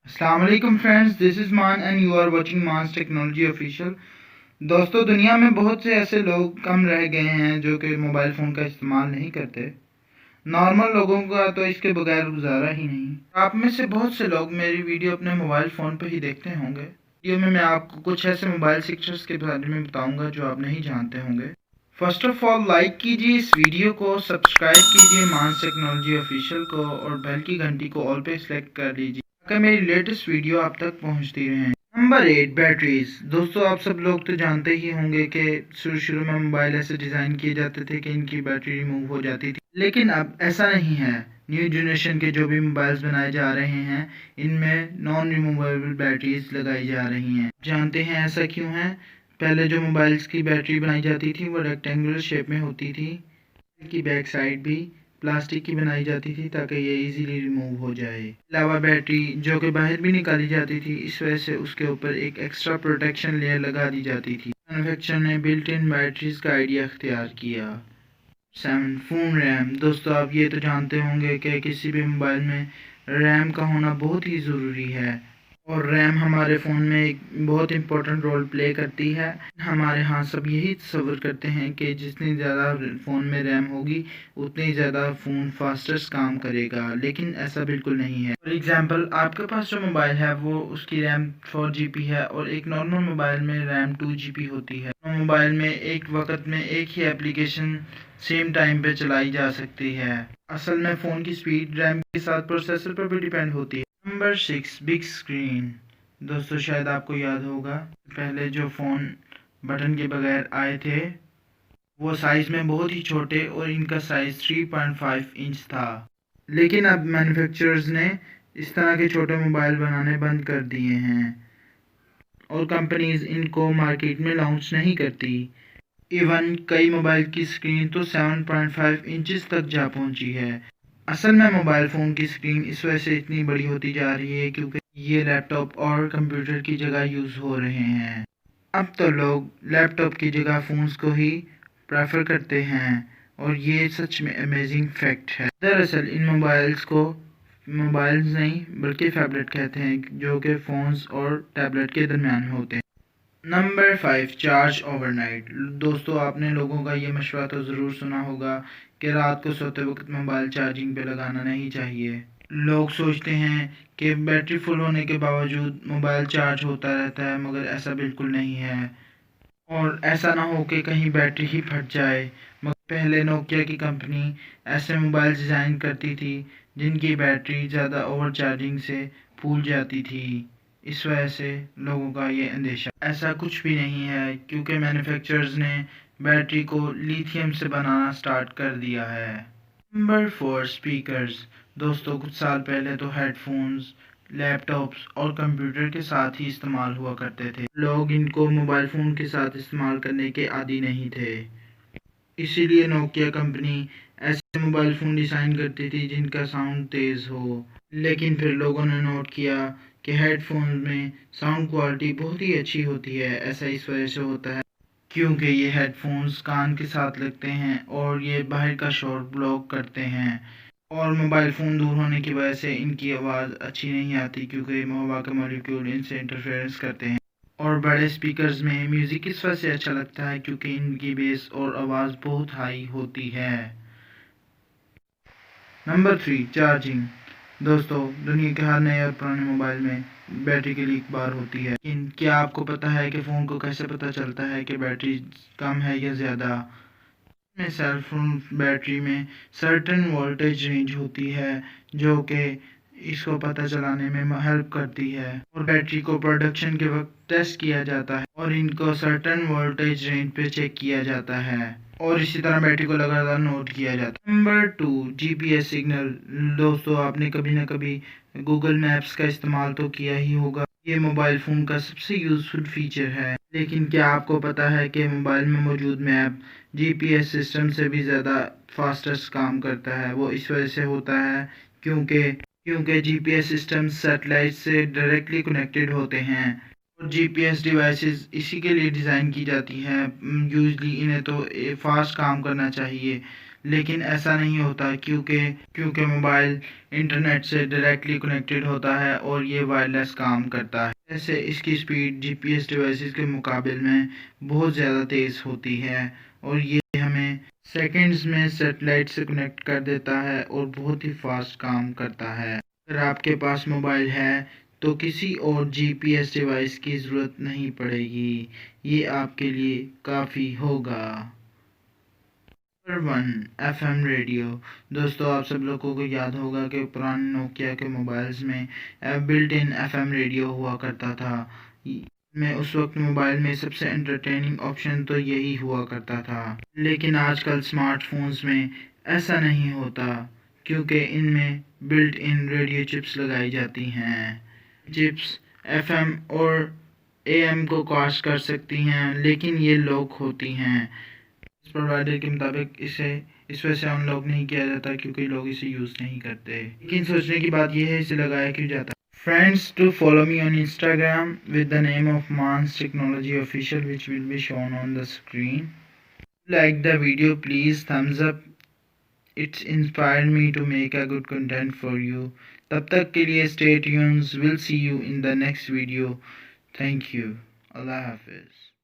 अस्सलाम वालेकुम friends, this is Maan and you are watching Maan's technology official. दोस्तों, दुनिया में बहुत से ऐसे लोग कम रह गए हैं जो कि मोबाइल फ़ोन का इस्तेमाल नहीं करते। नॉर्मल लोगों का तो इसके बगैर गुजारा ही नहीं। आप में से बहुत से लोग मेरी वीडियो अपने मोबाइल फ़ोन पर ही देखते होंगे। वीडियो में मैं आपको कुछ ऐसे मोबाइल फीचर्स के बारे में बताऊंगा जो आप नहीं जानते होंगे। फर्स्ट ऑफ ऑल, लाइक कीजिए इस वीडियो को, सब्सक्राइब कीजिए मानस टेक्नोलॉजी ऑफिशियल को और बेल की घंटी को ऑल पे सेलेक्ट कर लीजिए ताकि मेरी लेटेस्ट वीडियो आप तक पहुंचती रहे। Number 8, batteries. दोस्तों, आप सब लोग तो जानते ही होंगे कि शुरू शुरू में मोबाइल ऐसे डिज़ाइन किए जाते थे कि इनकी बैटरी रिमूव हो जाती थी, लेकिन अब ऐसा नहीं है। न्यू जनरेशन के जो भी मोबाइल्स बनाए जा रहे हैं इनमें नॉन रिमूवेबल बैटरीज लगाई जा रही हैं। जानते हैं ऐसा क्यों है? पहले जो मोबाइल्स की बैटरी बनाई जाती थी वो रेक्टेंगुलर शेप में होती थी, की बैक साइड भी प्लास्टिक की बनाई जाती थी ताकि ये इजीली रिमूव हो जाए। अलावा बैटरी जो कि बाहर भी निकाली जाती थी, इस वजह से उसके ऊपर एक एक्स्ट्रा प्रोटेक्शन लेयर लगा दी जाती थी। मैन्युफैक्चरर ने बिल्ट इन बैटरीज का आइडिया इख्तियार किया। 7, फ़ोन रैम। दोस्तों, आप ये तो जानते होंगे कि किसी भी मोबाइल में रैम का होना बहुत ही ज़रूरी है और रैम हमारे फ़ोन में एक बहुत इंपॉर्टेंट रोल प्ले करती है। हमारे यहाँ सब यही तसव्वुर करते हैं कि जितनी ज़्यादा फ़ोन में रैम होगी उतनी ज़्यादा फ़ोन फास्टेस्ट काम करेगा, लेकिन ऐसा बिल्कुल नहीं है। फॉर एग्ज़ाम्पल, आपके पास जो मोबाइल है वो उसकी रैम 4 GB है और एक नॉर्मल मोबाइल में रैम 2 GB होती है। मोबाइल में एक वक्त में एक ही एप्लीकेशन सेम टाइम पे चलाई जा सकती है। असल में फ़ोन की स्पीड रैम के साथ प्रोसेसर पर भी डिपेंड होती है। Number 6, big screen. दोस्तों, शायद आपको याद होगा पहले जो फ़ोन बटन के बगैर आए थे वो साइज़ में बहुत ही छोटे और इनका साइज़ 3.5 इंच था, लेकिन अब मैन्युफैक्चरर्स ने इस तरह के छोटे मोबाइल बनाने बंद कर दिए हैं और कंपनीज इनको मार्केट में लॉन्च नहीं करती। इवन कई मोबाइल की स्क्रीन तो 7.5 इंचेस तक जा पहुंची है। असल में मोबाइल फ़ोन की स्क्रीन इस वजह से इतनी बड़ी होती जा रही है क्योंकि ये लैपटॉप और कंप्यूटर की जगह यूज़ हो रहे हैं। अब तो लोग लैपटॉप की जगह फ़ोन्स को ही प्रेफर करते हैं और ये सच में अमेजिंग फैक्ट है। दरअसल इन मोबाइल्स को मोबाइल्स नहीं बल्कि फैबलेट कहते हैं, जो कि फ़ोन्स और टैबलेट के दरमियान में होते हैं। Number 5, charge overnight. दोस्तों, आपने लोगों का ये मशवरा तो ज़रूर सुना होगा कि रात को सोते वक्त मोबाइल चार्जिंग पे लगाना नहीं चाहिए। लोग सोचते हैं कि बैटरी फुल होने के बावजूद मोबाइल चार्ज होता रहता है, मगर ऐसा बिल्कुल नहीं है। और ऐसा ना हो कि कहीं बैटरी ही फट जाए। मगर पहले नोकिया की कंपनी ऐसे मोबाइल डिज़ाइन करती थी जिनकी बैटरी ज़्यादा ओवर चार्जिंग से फूल जाती थी। इस वजह से लोगों का ये अंदेशा। ऐसा कुछ भी नहीं है क्योंकि मैन्युफैक्चरर्स ने बैटरी को लिथियम से बनाना स्टार्ट कर दिया है। Number 4, speakers. दोस्तों, कुछ साल पहले तो हेडफोन्स लैपटॉप्स और कंप्यूटर के साथ ही इस्तेमाल हुआ करते थे। लोग इनको मोबाइल फ़ोन के साथ इस्तेमाल करने के आदी नहीं थे, इसीलिए नोकिया कंपनी ऐसे मोबाइल फ़ोन डिज़ाइन करती थी जिनका साउंड तेज़ हो। लेकिन फिर लोगों ने नोट किया कि हेडफोन में साउंड क्वालिटी बहुत ही अच्छी होती है। ऐसा इस वजह से होता है क्योंकि ये हेडफोन्स कान के साथ लगते हैं और ये बाहर का शोर ब्लॉक करते हैं और मोबाइल फ़ोन दूर होने की वजह से इनकी आवाज़ अच्छी नहीं आती क्योंकि हवा के मॉलिक्यूल इनसे इंटरफेरेंस करते हैं। और बड़े स्पीकर्स में म्यूज़िक इस वजह से अच्छा लगता है क्योंकि इनकी बेस और आवाज़ बहुत हाई होती है। Number 3, charging. दोस्तों, दुनिया के हर नए और पुराने मोबाइल में बैटरी की लीक बार होती है, लेकिन क्या आपको पता है कि फ़ोन को कैसे पता चलता है कि बैटरी कम है या ज़्यादा? में सेल फोन बैटरी में सर्टेन वोल्टेज रेंज होती है जो कि इसको पता चलाने में हेल्प करती है और बैटरी को प्रोडक्शन के वक्त टेस्ट किया जाता है और इनको सर्टेन वोल्टेज रेंज पे चेक किया जाता है और इसी तरह बैटरी को लगातार नोट किया जाता है। Number 2, GPS signal. दोस्तों, आपने कभी ना कभी गूगल मैप्स का इस्तेमाल तो किया ही होगा। ये मोबाइल फ़ोन का सबसे यूज़फुल फीचर है, लेकिन क्या आपको पता है कि मोबाइल में मौजूद मैप जीपीएस सिस्टम से भी ज़्यादा फास्टेस्ट काम करता है? वो इस वजह से होता है क्योंकि जीपीएस सिस्टम सैटेलाइट से डायरेक्टली कनेक्टेड होते हैं और जीपीएस डिवाइसेस इसी के लिए डिज़ाइन की जाती हैं। यूजली इन्हें तो फास्ट काम करना चाहिए, لیکن ایسا نہیں ہوتا کیونکہ موبائل انٹرنیٹ سے ڈائریکٹلی کنیکٹڈ ہوتا ہے اور یہ وائرلیس کام کرتا ہے. جیسے اس کی سپیڈ جی پی ایس ڈیوائسز کے مقابل میں بہت زیادہ تیز ہوتی ہے اور یہ ہمیں سیکنڈز میں سیٹلائٹ سے کنیکٹ کر دیتا ہے اور بہت ہی فاسٹ کام کرتا ہے. اگر آپ کے پاس موبائل ہے تو کسی اور جی پی ایس ڈیوائس کی ضرورت نہیں پڑے گی، یہ آپ کے لیے کافی ہوگا. Number 1 F M radio. دوستو آپ سب لوگوں کو یاد ہوگا کہ پرانے نوکیا کے موبائلز میں built in F M radio ہوا کرتا تھا. میں اس وقت موبائل میں سب سے انٹرٹیننگ آپشن تو یہی ہوا کرتا تھا. لیکن آج کل اسمارٹ فونز میں ایسا نہیں ہوتا کیونکہ ان میں بلٹ ان ریڈیو چپس لگائی جاتی ہیں. چپس ایف ایم اور اے ایم کو کاسٹ کر سکتی ہیں لیکن یہ لوک ہوتی ہیں. پرووائڈر کے مطابق اس وجہ سے ان لوگ نہیں کیا جاتا کیونکہ لوگ اسے یوز نہیں کرتے. لیکن سوچنے کی بات یہ ہے اسے لگایا کیوں جاتا. Friends, do follow me on Instagram with the name of Mans Technology Official, which will be shown on the screen. Like the video, please thumbs up. It's inspired me to make a good content for you. तब तक के लिए stay tuned. We'll see you in the next video. Thank you. Allah Hafiz.